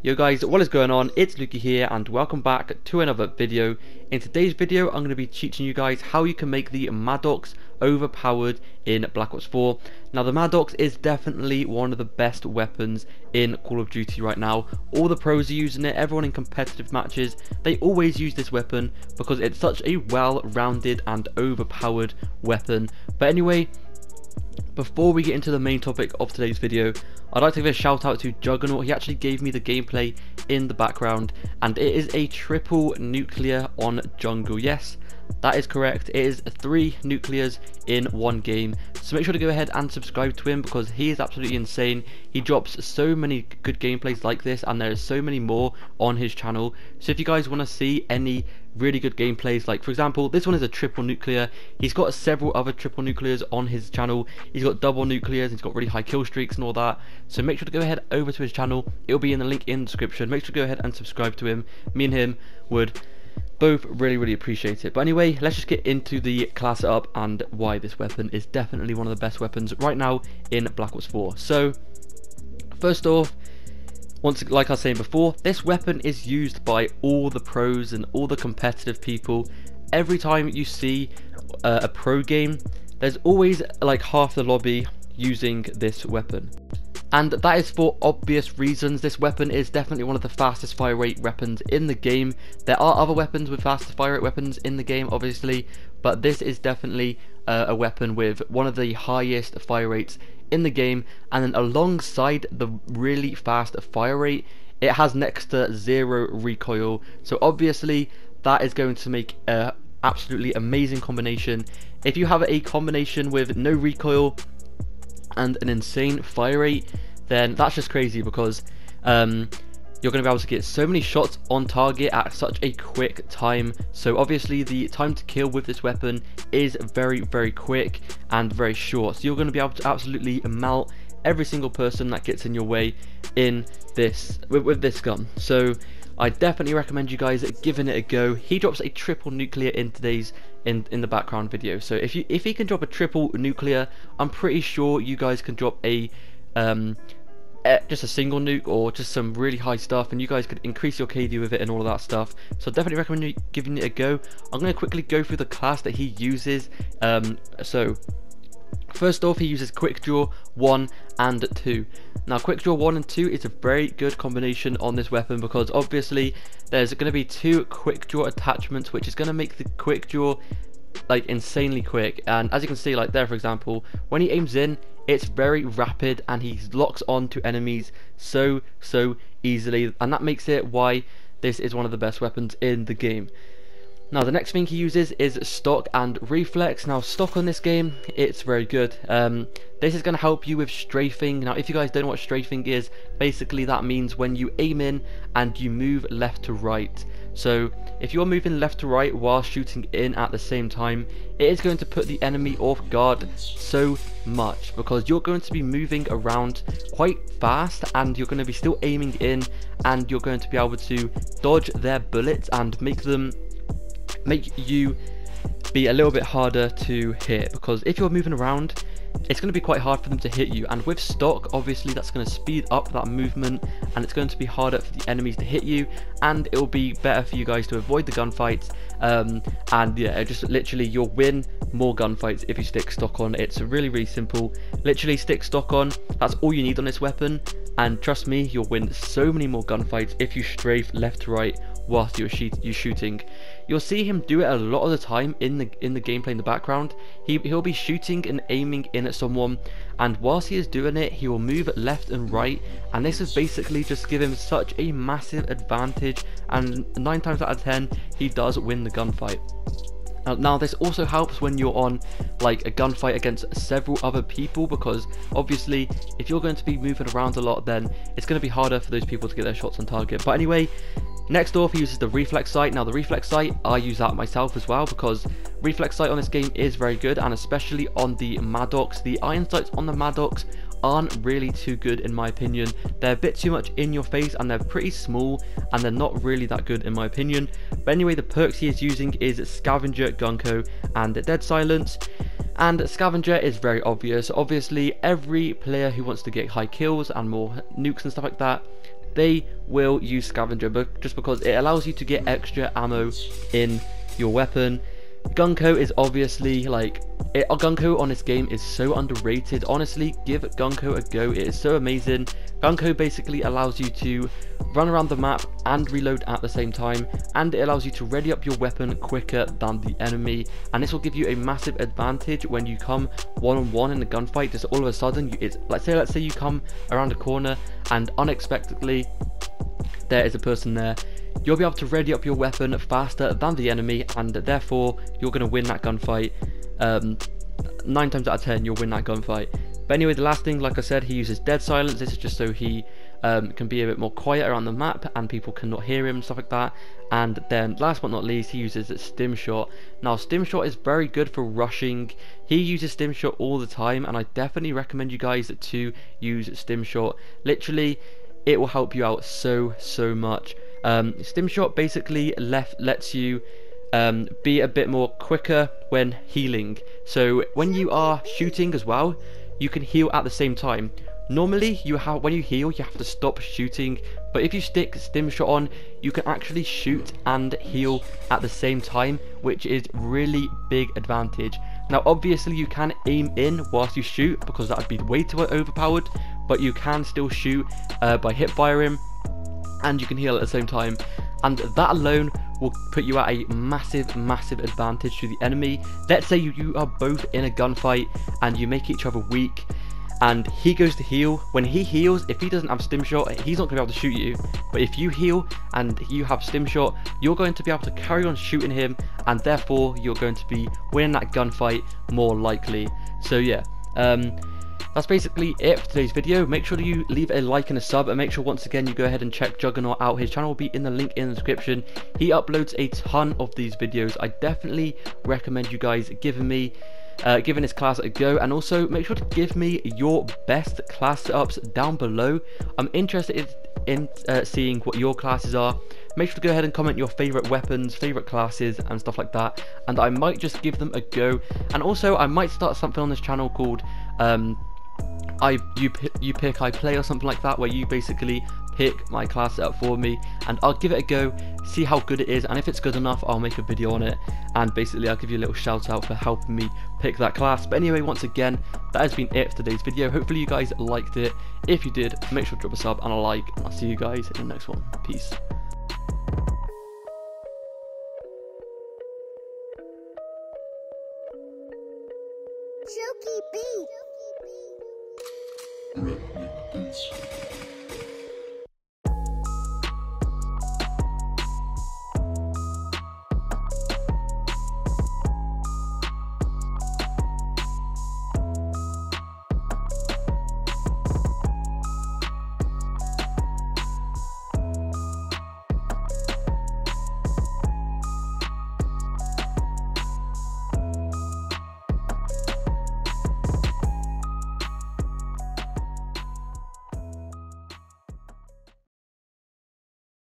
Yo guys, what is going on? It's Luki here and welcome back to another video. In today's video I'm going to be teaching you guys how you can make the Maddox overpowered in Black Ops 4. Now the Maddox is definitely one of the best weapons in Call of Duty right now. All the pros are using it, everyone in competitive matches, they always use this weapon because it's such a well-rounded and overpowered weapon. But anyway, before we get into the main topic of today's video, I'd like to give a shout out to Jzggernaut. He actually gave me the gameplay in the background and it is a triple nuclear on jungle. Yes, that is correct. It is 3 nuclears in one game. So make sure to go ahead and subscribe to him because he is absolutely insane. He drops so many good gameplays like this and there is so many more on his channel. So if you guys want to see any really good gameplays, like for example this one is a triple nuclear, he's got several other triple nuclears on his channel, he's got double nuclears, he's got really high kill streaks and all that. So make sure to go ahead over to his channel, it'll be in the link in the description. Make sure to go ahead and subscribe to him. Me and him would both really appreciate it. But anyway, let's just get into the class setup and why this weapon is definitely one of the best weapons right now in Black Ops 4. So first off, like I was saying before, this weapon is used by all the pros and all the competitive people. Every time you see a pro game, there's always like half the lobby using this weapon. And that is for obvious reasons. This weapon is definitely one of the fastest fire rate weapons in the game. There are other weapons with faster fire rate weapons in the game, obviously, but this is definitely a weapon with one of the highest fire rates in the game. And then alongside the really fast fire rate, it has next to 0 recoil. So obviously that is going to make a absolutely amazing combination. If you have a combination with no recoil and an insane fire rate, then that's just crazy because you're going to be able to get so many shots on target at such a quick time. So obviously the time to kill with this weapon is very quick and very short. So you're going to be able to absolutely melt every single person that gets in your way in this with this gun. So I definitely recommend you guys giving it a go. He drops a triple nuclear in today's in the background video. So if he can drop a triple nuclear, I'm pretty sure you guys can drop a just a single nuke or just some really high stuff, and you guys could increase your KD with it and all of that stuff. So definitely recommend you giving it a go. I'm going to quickly go through the class that he uses. So first off, he uses Quick Draw 1 and 2. Now Quick Draw 1 and 2 is a very good combination on this weapon because obviously there's going to be 2 Quick Draw attachments, which is going to make the Quick Draw like insanely quick. And as you can see, like there for example, when he aims in, it's very rapid and he locks on to enemies so easily, and that makes it why this is one of the best weapons in the game. Now the next thing he uses is stock and reflex. Now stock on this game, it's very good. This is going to help you with strafing. Now if you guys don't know what strafing is, basically that means when you aim in and you move left to right. So if you're moving left to right while shooting in at the same time, it is going to put the enemy off guard so much because you're going to be moving around quite fast and you're going to be still aiming in, and you're going to be able to dodge their bullets and make you be a little bit harder to hit, because if you're moving around, it's going to be quite hard for them to hit you, and with stock obviously that's going to speed up that movement and it's going to be harder for the enemies to hit you, and it will be better for you guys to avoid the gunfights. And yeah, just literally you'll win more gunfights if you stick stock on. It's really simple. Literally stick stock on, that's all you need on this weapon, and trust me, you'll win so many more gunfights if you strafe left to right whilst you're shooting. You'll see him do it a lot of the time in the gameplay in the background. He'll be shooting and aiming in at someone, and whilst he is doing it, he will move left and right, and this is basically just give him such a massive advantage, and 9 times out of 10 he does win the gunfight. Now this also helps when you're on like a gunfight against several other people, because obviously if you're going to be moving around a lot, then it's going to be harder for those people to get their shots on target. But anyway, next off he uses the reflex sight. Now the reflex sight, I use that myself as well because reflex sight on this game is very good, and especially on the Maddox. The iron sights on the Maddox aren't really too good in my opinion. They're a bit too much in your face and they're pretty small and they're not really that good in my opinion. But anyway, the perks he is using is Scavenger, Gunko and Dead Silence. And Scavenger is very obvious. Obviously every player who wants to get high kills and more nukes and stuff like that they will use scavenger, but just because it allows you to get extra ammo in your weapon. Gunko is obviously like Gunko on this game is so underrated. Honestly, give Gunko a go. It is so amazing. Gunko basically allows you to run around the map and reload at the same time, and it allows you to ready up your weapon quicker than the enemy, and this will give you a massive advantage when you come one-on-one in a gunfight. Just all of a sudden, let's say you come around a corner and unexpectedly there is a person there. You'll be able to ready up your weapon faster than the enemy, and therefore you're going to win that gunfight. 9 times out of 10 you'll win that gunfight. But anyway, the last thing, like I said, he uses dead silence. This is just so he can be a bit more quiet around the map and people cannot hear him and stuff like that. And then last but not least, he uses stim shot. Now stim shot is very good for rushing. He uses stim shot all the time, and I definitely recommend you guys to use stim shot. Literally, it will help you out so much. Stim shot basically lets you be a bit more quicker when healing. So when you are shooting as well, you can heal at the same time. Normally when you heal, you have to stop shooting, but if you stick stim shot on, you can actually shoot and heal at the same time, which is really big advantage. Now obviously you can aim in whilst you shoot, because that would be way too overpowered, but you can still shoot by hip firing, and you can heal at the same time, and that alone will put you at a massive advantage to the enemy. Let's say you are both in a gunfight and you make each other weak, and he goes to heal. When he heals, if he doesn't have stim shot, he's not going to be able to shoot you. But if you heal and you have stim shot, you're going to be able to carry on shooting him, and therefore you're going to be winning that gunfight more likely. So yeah, that's basically it for today's video. Make sure that you leave a like and a sub, and make sure once again you go ahead and check Jzggernaut out. His channel will be in the link in the description. He uploads a ton of these videos. I definitely recommend you guys giving his class a go, and also make sure to give me your best class setups down below. I'm interested in seeing what your classes are. Make sure to go ahead and comment your favorite weapons, favorite classes and stuff like that, and I might just give them a go. And also I might start something on this channel called you pick I play, or something like that, where you basically pick my class setup for me, and I'll give it a go, see how good it is, and if it's good enough I'll make a video on it, and basically I'll give you a little shout out for helping me pick that class. But anyway, once again, that has been it for today's video. Hopefully you guys liked it. If you did, make sure to drop a sub and a like, and I'll see you guys in the next one. Peace. Jokey beat.